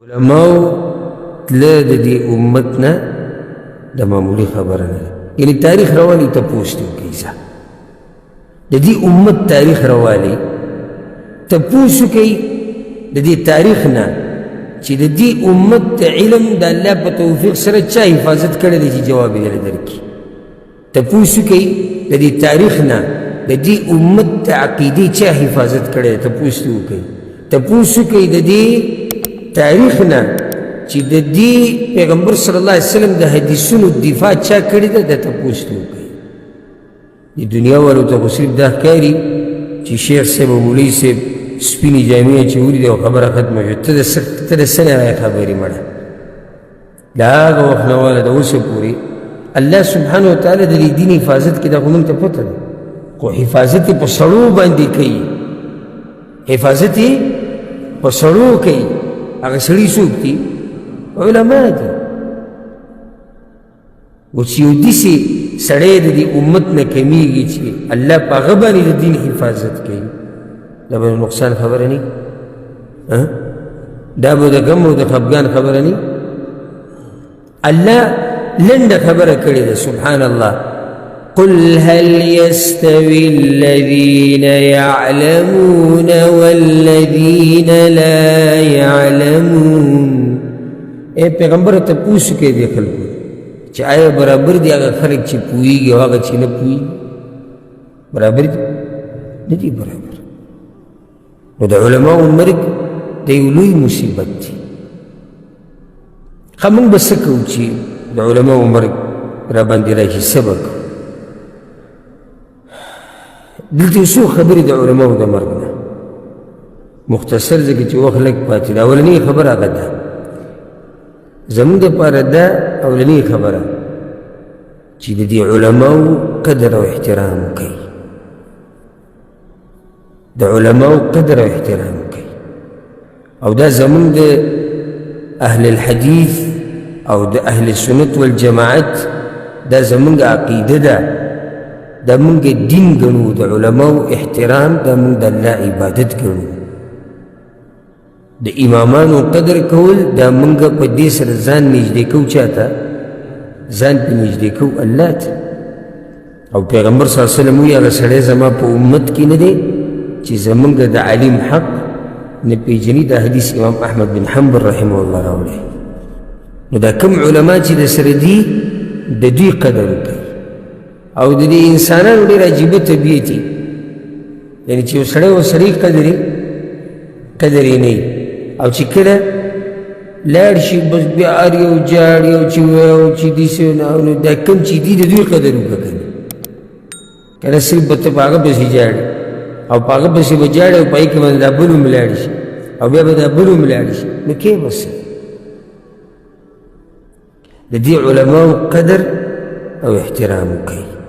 علماء تله د دې امت نه د معمولي خبره نه ده. یعنې تاریخ روالي تپوس دې وکړئ ځه د دې امت تاریخ روالي تپوس وکړئ د دې تاریخ نه چې د دې امت د علم د الله په توفیق سره چا حفاظت کړی دی چې جواب یې درکړي. تپوس وکړئ د دې تاریخ نه د دې امت د عقیدې چا حفاظت کړی دی. تپوس دې وکړئ. تپوس وکړئ د دې تاریخ نه چې د دې پیغمبر صلی الله علیه وسلم د حدیثونو دفاع چا کړې ده د تپوس دې وکړئ. د دنیا والو ته خو صرف دا ښکاري چې شیخ صاحب او مولوي صاحب سپینې جامې اچولي دي او خبره ختمه شوه. ته د څه نه رایې خبرې مړه د هغه وخت نه واله د اوسه پورې الله سبحانه وتعالی د دې دین حفاظت کې دا خو موږ ته پته ده، خو حفاظت یې په سړو باندې کوي. حفاظت یې په سړو کوي. هغه سړي څوک دي؟ علما دي. اوس یو داسې سړی د دې امت نه کمیږي چې الله په هغه باندې د دین حفاظت کوي، دا به نقصان خبره نه دا به د غم او د خفګان خبره نه. الله لنډه خبره کړې ده سبحان الله. قل هل يستوي الذين يعلمون والذين لا يعلمون. اے پیغمبر ته پوښتنه کوي د خلکو چې آیا برابر دي هغه خلک چې پوهیږي او هغه چې نه پوهیږي؟ برابر دي؟ نه دي برابر. نو د علماو مرګ د یو لوی مصیبت دی. ښه موږ به څه کوو چې د علماو مرګ را باندې راشي؟ څه به کوو؟ دلته یو څو خبرې د علماو د مرګ نه مختصر ځکه چې وخت لږ پاتې ده. اولنۍ خبره هغه ده زموږ دپاره دا اولنۍ خبره چې د دې علماو قدر او احترام وکړئ. د علماو قدر او احترام وکړئ. او دا زموږ د اهل الحدیث او د اهل سنت والجماعت دا زموږ عقیده ده، دا موږ دین ګڼو. د علماو احترام دا موږ د الله عبادت ګڼو. د امامانو قدر کول دا موږ په دې سره ځان نږدې کوو. چاته؟ ځان پې نږدې کوو الله ته. او پیغمبر صلی الله علیه وسلم وایي هغه سړی زما په امت کې نه دی چې زموږ د علیم حق نه پېژني. دا حدیث امام احمد بن حنبل رحمه الله راوړی. نو دا کوم علما چې د سره دي د دوی قدر وکړي. او د دې انسانانو ډېر عجیبه طبیعت دی، یعنې چې یو سړی ورسره قدر یې نه وي، او چې کله لاړ شي بس بیا هر یو جاړي او چې وایي چې داسې نو دا کوم چې دي د دوی قدر وکړه. کنه صرف به ته په هغه پسې جاړې او په هغه پسې به جاړې او په هغې کې به دا بل هم لاړ شي او بیا به دا بل هم لاړ شي. نو کې بس د دې علماو قدر او احترام وکړئ.